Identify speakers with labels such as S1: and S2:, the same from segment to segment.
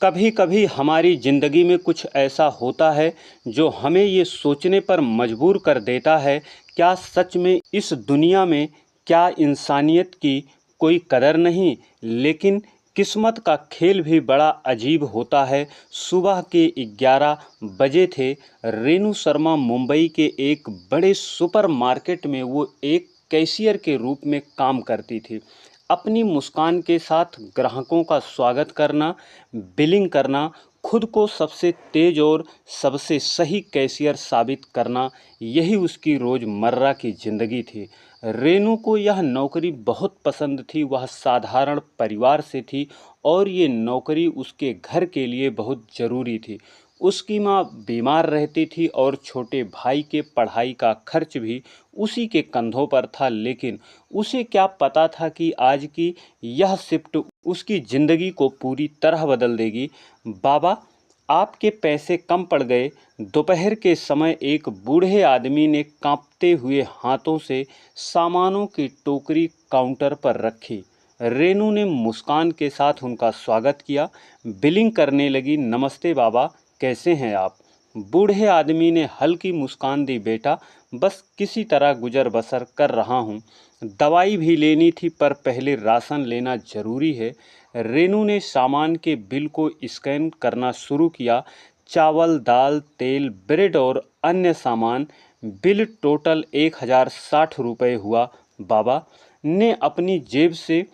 S1: कभी कभी हमारी ज़िंदगी में कुछ ऐसा होता है जो हमें ये सोचने पर मजबूर कर देता है, क्या सच में इस दुनिया में क्या इंसानियत की कोई कदर नहीं। लेकिन किस्मत का खेल भी बड़ा अजीब होता है। सुबह के 11 बजे थे। रेनू शर्मा मुंबई के एक बड़े सुपरमार्केट में वो एक कैशियर के रूप में काम करती थी। अपनी मुस्कान के साथ ग्राहकों का स्वागत करना, बिलिंग करना, खुद को सबसे तेज और सबसे सही कैशियर साबित करना, यही उसकी रोज़मर्रा की ज़िंदगी थी। रेनू को यह नौकरी बहुत पसंद थी। वह साधारण परिवार से थी और ये नौकरी उसके घर के लिए बहुत ज़रूरी थी। उसकी माँ बीमार रहती थी और छोटे भाई के पढ़ाई का खर्च भी उसी के कंधों पर था। लेकिन उसे क्या पता था कि आज की यह शिफ्ट उसकी ज़िंदगी को पूरी तरह बदल देगी। बाबा, आपके पैसे कम पड़ गए। दोपहर के समय एक बूढ़े आदमी ने कांपते हुए हाथों से सामानों की टोकरी काउंटर पर रखी। रेनू ने मुस्कान के साथ उनका स्वागत किया, बिलिंग करने लगी। नमस्ते बाबा, कैसे हैं आप? बूढ़े आदमी ने हल्की मुस्कान दी। बेटा, बस किसी तरह गुजर बसर कर रहा हूँ। दवाई भी लेनी थी पर पहले राशन लेना ज़रूरी है। रेनू ने सामान के बिल को स्कैन करना शुरू किया। चावल, दाल, तेल, ब्रेड और अन्य सामान। बिल टोटल 1060 रुपये हुआ। बाबा ने अपनी जेब से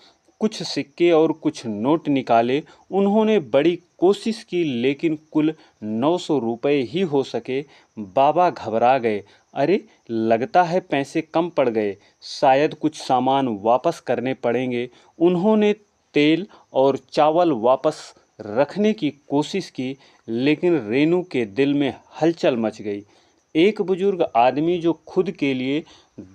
S1: कुछ सिक्के और कुछ नोट निकाले। उन्होंने बड़ी कोशिश की लेकिन कुल 900 रुपये ही हो सके। बाबा घबरा गए। अरे, लगता है पैसे कम पड़ गए, शायद कुछ सामान वापस करने पड़ेंगे। उन्होंने तेल और चावल वापस रखने की कोशिश की लेकिन रेनू के दिल में हलचल मच गई। एक बुजुर्ग आदमी जो खुद के लिए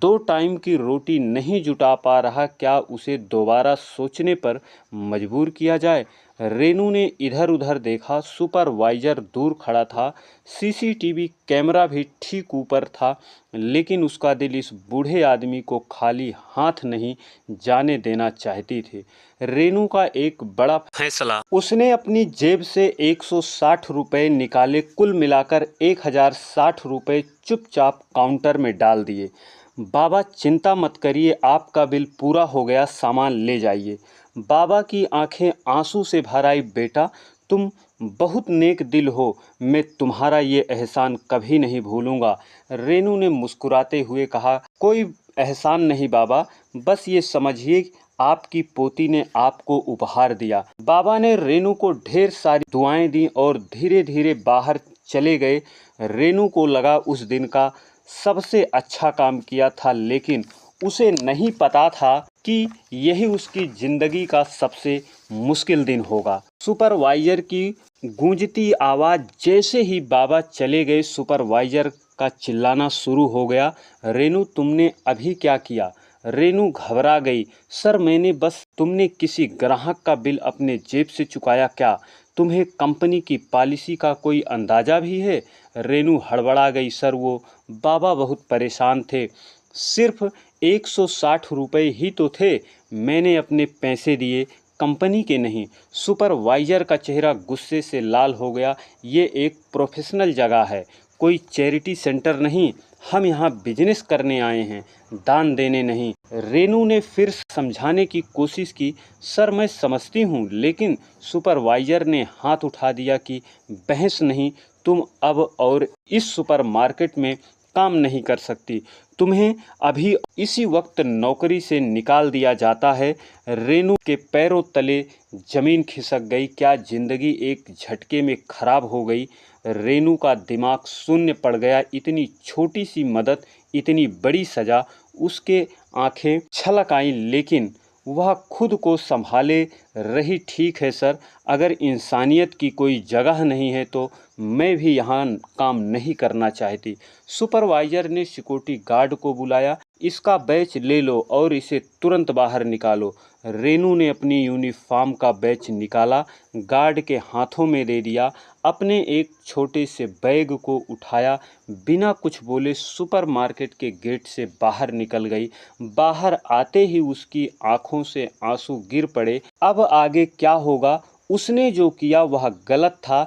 S1: 2 टाइम की रोटी नहीं जुटा पा रहा, क्या उसे दोबारा सोचने पर मजबूर किया जाए? रेनू ने इधर उधर देखा। सुपरवाइजर दूर खड़ा था, सीसीटीवी कैमरा भी ठीक ऊपर था, लेकिन उसका दिल इस बूढ़े आदमी को खाली हाथ नहीं जाने देना चाहती थी। रेनू का एक बड़ा फैसला। उसने अपनी जेब से 160 रुपये निकाले। कुल मिलाकर 1060 रुपये चुपचाप काउंटर में डाल दिए। बाबा, चिंता मत करिए, आपका बिल पूरा हो गया, सामान ले जाइए। बाबा की आंखें आंसू से भर आई। बेटा, तुम बहुत नेक दिल हो, मैं तुम्हारा ये एहसान कभी नहीं भूलूंगा। रेनू ने मुस्कुराते हुए कहा, कोई एहसान नहीं बाबा, बस ये समझिए आपकी पोती ने आपको उपहार दिया। बाबा ने रेनू को ढेर सारी दुआएं दी और धीरे धीरे बाहर चले गए। रेनू को लगा उस दिन का सबसे अच्छा काम किया था, लेकिन उसे नहीं पता था कि यही उसकी जिंदगी का सबसे मुश्किल दिन होगा। सुपरवाइजर की गूंजती आवाज़ जैसे ही बाबा चले गए, सुपरवाइजर का चिल्लाना शुरू हो गया। रेनू, तुमने अभी क्या किया? रेनू घबरा गई। सर, मैंने बस। तुमने किसी ग्राहक का बिल अपने जेब से चुकाया क्या? तुम्हें कंपनी की पॉलिसी का कोई अंदाज़ा भी है? रेनू हड़बड़ा गई। सर, वो बाबा बहुत परेशान थे। सिर्फ 160 रुपये ही तो थे, मैंने अपने पैसे दिए, कंपनी के नहीं। सुपरवाइजर का चेहरा गुस्से से लाल हो गया। ये एक प्रोफेशनल जगह है, कोई चैरिटी सेंटर नहीं। हम यहाँ बिजनेस करने आए हैं, दान देने नहीं। रेनू ने फिर समझाने की कोशिश की। सर, मैं समझती हूँ, लेकिन सुपरवाइजर ने हाथ उठा दिया कि बहस नहीं, तुम अब और इस सुपरमार्केट में काम नहीं कर सकती। तुम्हें अभी इसी वक्त नौकरी से निकाल दिया जाता है। रेनू के पैरों तले जमीन खिसक गई। क्या जिंदगी एक झटके में खराब हो गई? रेनू का दिमाग शून्य पड़ गया। इतनी छोटी सी मदद, इतनी बड़ी सज़ा। उसके आंखें छलक आईं, लेकिन वह खुद को संभाले रही। ठीक है सर, अगर इंसानियत की कोई जगह नहीं है तो मैं भी यहाँ काम नहीं करना चाहती। सुपरवाइजर ने सिक्योरिटी गार्ड को बुलाया। इसका बैच ले लो और इसे तुरंत बाहर निकालो। रेनू ने अपनी यूनिफॉर्म का बैच निकाला, गार्ड के हाथों में दे दिया, अपने एक छोटे से बैग को उठाया, बिना कुछ बोले सुपरमार्केट के गेट से बाहर निकल गई। बाहर आते ही उसकी आंखों से आंसू गिर पड़े। अब आगे क्या होगा उसने जो किया वह गलत था।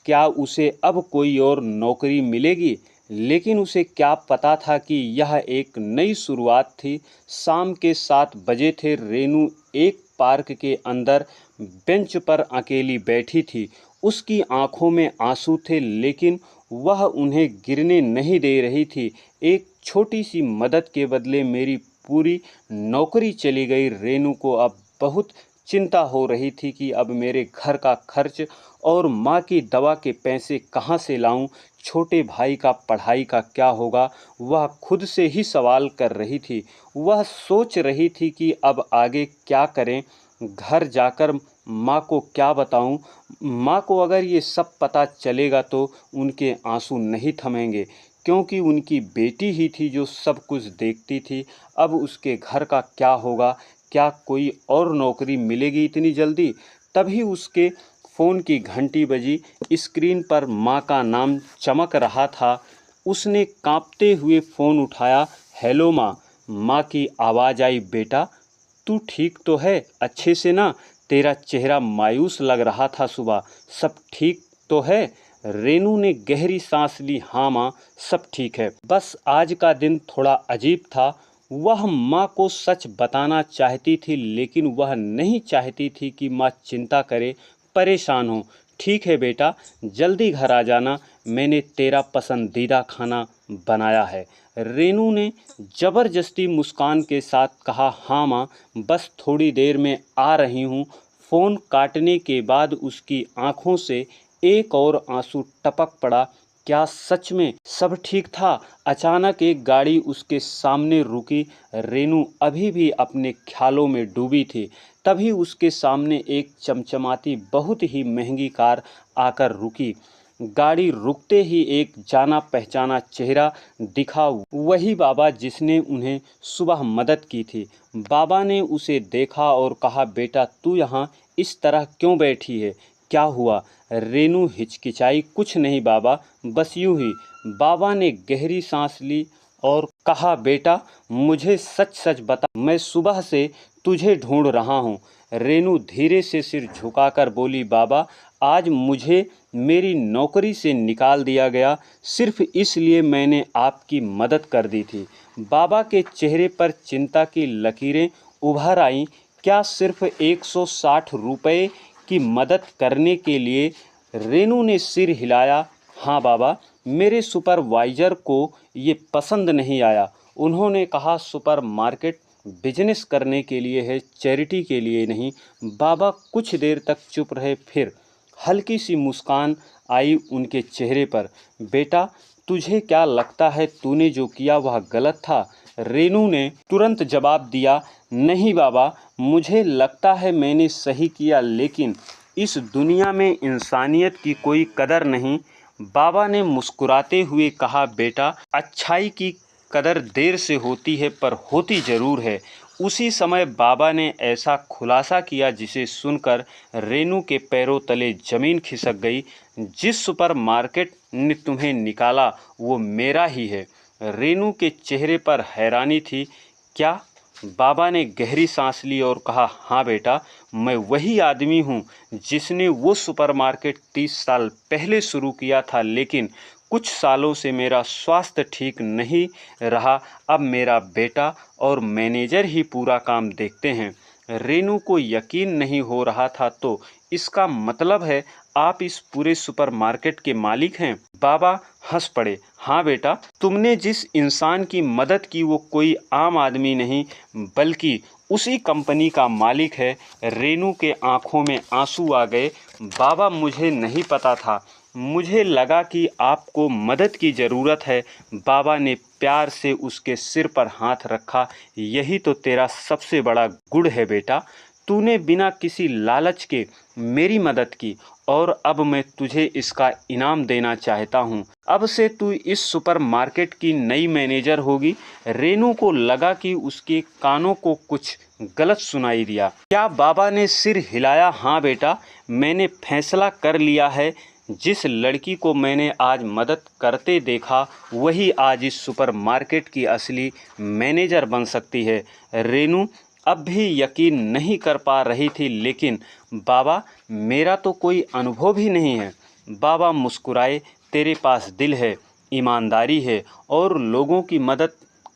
S1: क्या उसे अब कोई और नौकरी मिलेगी? लेकिन उसे क्या पता था कि यह एक नई शुरुआत थी। शाम के 7 बजे थे। रेनू एक पार्क के अंदर बेंच पर अकेली बैठी थी। उसकी आंखों में आंसू थे, लेकिन वह उन्हें गिरने नहीं दे रही थी। एक छोटी सी मदद के बदले मेरी पूरी नौकरी चली गई। रेनू को अब बहुत चिंता हो रही थी कि अब मेरे घर का खर्च और माँ की दवा के पैसे कहाँ से लाऊं, छोटे भाई का पढ़ाई का क्या होगा, वह खुद से ही सवाल कर रही थी। वह सोच रही थी कि अब आगे क्या करें, घर जाकर माँ को क्या बताऊं। माँ को अगर ये सब पता चलेगा तो उनके आंसू नहीं थमेंगे, क्योंकि उनकी बेटी ही थी जो सब कुछ देखती थी। अब उसके घर का क्या होगा, क्या कोई और नौकरी मिलेगी इतनी जल्दी? तभी उसके फ़ोन की घंटी बजी। स्क्रीन पर माँ का नाम चमक रहा था। उसने कांपते हुए फ़ोन उठाया। हेलो माँ। माँ की आवाज़ आई, बेटा तू ठीक तो है, अच्छे से ना? तेरा चेहरा मायूस लग रहा था सुबह। सब ठीक तो है? रेनू ने गहरी सांस ली। हाँ माँ, सब ठीक है, बस आज का दिन थोड़ा अजीब था। वह माँ को सच बताना चाहती थी, लेकिन वह नहीं चाहती थी कि माँ चिंता करे, परेशान हो। ठीक है बेटा, जल्दी घर आ जाना, मैंने तेरा पसंदीदा खाना बनाया है। रेनू ने ज़बरदस्ती मुस्कान के साथ कहा। हाँ माँ, बस थोड़ी देर में आ रही हूँ। फ़ोन काटने के बाद उसकी आंखों से एक और आंसू टपक पड़ा। क्या सच में सब ठीक था? अचानक एक गाड़ी उसके सामने रुकी। रेनू अभी भी अपने ख्यालों में डूबी थी। तभी उसके सामने एक चमचमाती बहुत ही महंगी कार आकर रुकी। गाड़ी रुकते ही एक जाना पहचाना चेहरा दिखा, वही बाबा जिसने उन्हें सुबह मदद की थी। बाबा ने उसे देखा और कहा, बेटा तू यहाँ इस तरह क्यों बैठी है, क्या हुआ? रेनू हिचकिचाई। कुछ नहीं बाबा, बस यूं ही। बाबा ने गहरी सांस ली और कहा, बेटा मुझे सच सच बता, मैं सुबह से तुझे ढूंढ रहा हूँ। रेनू धीरे से सिर झुकाकर बोली, बाबा आज मुझे मेरी नौकरी से निकाल दिया गया, सिर्फ इसलिए मैंने आपकी मदद कर दी थी। बाबा के चेहरे पर चिंता की लकीरें उभर आईं। क्या सिर्फ 160 रुपये की मदद करने के लिए? रेनू ने सिर हिलाया। हाँ बाबा, मेरे सुपरवाइज़र को ये पसंद नहीं आया। उन्होंने कहा सुपरमार्केट बिजनेस करने के लिए है, चैरिटी के लिए नहीं। बाबा कुछ देर तक चुप रहे, फिर हल्की सी मुस्कान आई उनके चेहरे पर। बेटा तुझे क्या लगता है तूने जो किया वह गलत था? रेनू ने तुरंत जवाब दिया, नहीं बाबा, मुझे लगता है मैंने सही किया, लेकिन इस दुनिया में इंसानियत की कोई कदर नहीं। बाबा ने मुस्कुराते हुए कहा, बेटा अच्छाई की कदर देर से होती है, पर होती ज़रूर है। उसी समय बाबा ने ऐसा खुलासा किया जिसे सुनकर रेनू के पैरों तले ज़मीन खिसक गई। जिस सुपरमार्केट ने तुम्हें निकाला वो मेरा ही है। रेनू के चेहरे पर हैरानी थी। क्या? बाबा ने गहरी सांस ली और कहा, हाँ बेटा, मैं वही आदमी हूँ जिसने वो सुपरमार्केट 30 साल पहले शुरू किया था, लेकिन कुछ सालों से मेरा स्वास्थ्य ठीक नहीं रहा। अब मेरा बेटा और मैनेजर ही पूरा काम देखते हैं। रेनू को यकीन नहीं हो रहा था। तो इसका मतलब है आप इस पूरे सुपरमार्केट के मालिक हैं? बाबा हंस पड़े। हाँ बेटा, तुमने जिस इंसान की मदद की वो कोई आम आदमी नहीं, बल्कि उसी कंपनी का मालिक है। रेनू के आंखों में आंसू आ गए। बाबा मुझे नहीं पता था, मुझे लगा कि आपको मदद की ज़रूरत है। बाबा ने प्यार से उसके सिर पर हाथ रखा। यही तो तेरा सबसे बड़ा गुण है बेटा, तूने बिना किसी लालच के मेरी मदद की, और अब मैं तुझे इसका इनाम देना चाहता हूँ। अब से तू इस सुपरमार्केट की नई मैनेजर होगी। रेनू को लगा कि उसके कानों को कुछ गलत सुनाई दिया। क्या बाबा ने सिर हिलाया। हाँ बेटा, मैंने फैसला कर लिया है। जिस लड़की को मैंने आज मदद करते देखा वही आज इस सुपरमार्केट की असली मैनेजर बन सकती है। रेनू अब भी यकीन नहीं कर पा रही थी। लेकिन बाबा, मेरा तो कोई अनुभव ही नहीं है। बाबा मुस्कुराए, तेरे पास दिल है, ईमानदारी है और लोगों की मदद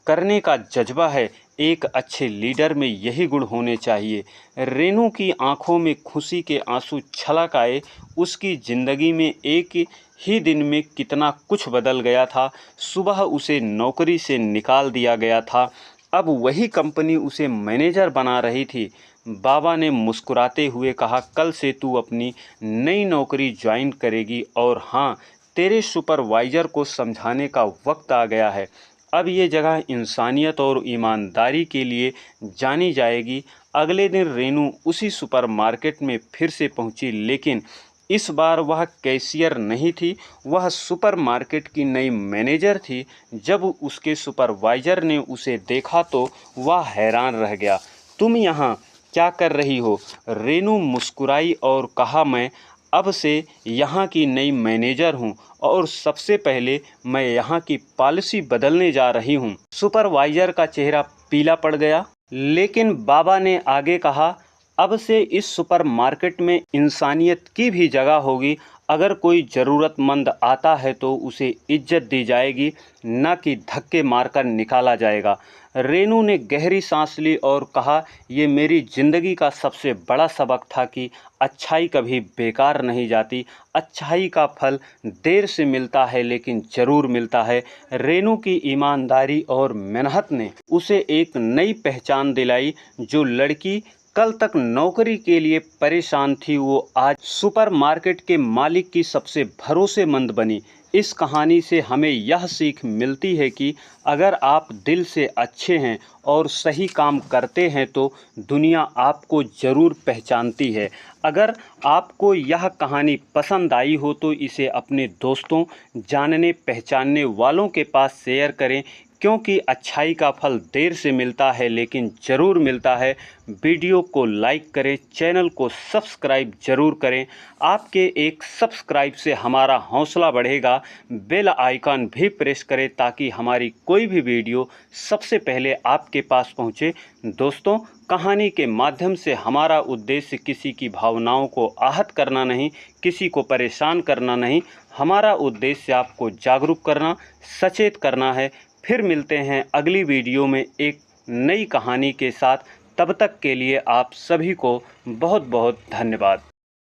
S1: करने का जज्बा है। एक अच्छे लीडर में यही गुण होने चाहिए। रेनू की आंखों में खुशी के आंसू छलक आए। उसकी ज़िंदगी में एक ही दिन में कितना कुछ बदल गया था। सुबह उसे नौकरी से निकाल दिया गया था, अब वही कंपनी उसे मैनेजर बना रही थी। बाबा ने मुस्कुराते हुए कहा, कल से तू अपनी नई नौकरी ज्वाइन करेगी और हाँ, तेरे सुपरवाइज़र को समझाने का वक्त आ गया है। अब ये जगह इंसानियत और ईमानदारी के लिए जानी जाएगी। अगले दिन रेनू उसी सुपरमार्केट में फिर से पहुंची, लेकिन इस बार वह कैशियर नहीं थी, वह सुपरमार्केट की नई मैनेजर थी। जब उसके सुपरवाइज़र ने उसे देखा तो वह हैरान रह गया। तुम यहाँ क्या कर रही हो? रेनू मुस्कुराई और कहा, मैं अब से यहाँ की नई मैनेजर हूँ और सबसे पहले मैं यहाँ की पॉलिसी बदलने जा रही हूँ। सुपरवाइज़र का चेहरा पीला पड़ गया, लेकिन बाबा ने आगे कहा, अब से इस सुपरमार्केट में इंसानियत की भी जगह होगी। अगर कोई ज़रूरतमंद आता है तो उसे इज्जत दी जाएगी, न कि धक्के मारकर निकाला जाएगा। रेनू ने गहरी सांस ली और कहा, ये मेरी ज़िंदगी का सबसे बड़ा सबक था कि अच्छाई कभी बेकार नहीं जाती। अच्छाई का फल देर से मिलता है लेकिन ज़रूर मिलता है। रेनू की ईमानदारी और मेहनत ने उसे एक नई पहचान दिलाई। जो लड़की कल तक नौकरी के लिए परेशान थी, वो आज सुपरमार्केट के मालिक की सबसे भरोसेमंद बनी। इस कहानी से हमें यह सीख मिलती है कि अगर आप दिल से अच्छे हैं और सही काम करते हैं तो दुनिया आपको ज़रूर पहचानती है। अगर आपको यह कहानी पसंद आई हो तो इसे अपने दोस्तों, जानने पहचानने वालों के पास शेयर करें, क्योंकि अच्छाई का फल देर से मिलता है लेकिन ज़रूर मिलता है। वीडियो को लाइक करें, चैनल को सब्सक्राइब ज़रूर करें। आपके एक सब्सक्राइब से हमारा हौसला बढ़ेगा। बेल आइकन भी प्रेस करें ताकि हमारी कोई भी वीडियो सबसे पहले आपके पास पहुंचे। दोस्तों, कहानी के माध्यम से हमारा उद्देश्य किसी की भावनाओं को आहत करना नहीं, किसी को परेशान करना नहीं। हमारा उद्देश्य आपको जागरूक करना, सचेत करना है। फिर मिलते हैं अगली वीडियो में एक नई कहानी के साथ। तब तक के लिए आप सभी को बहुत बहुत धन्यवाद।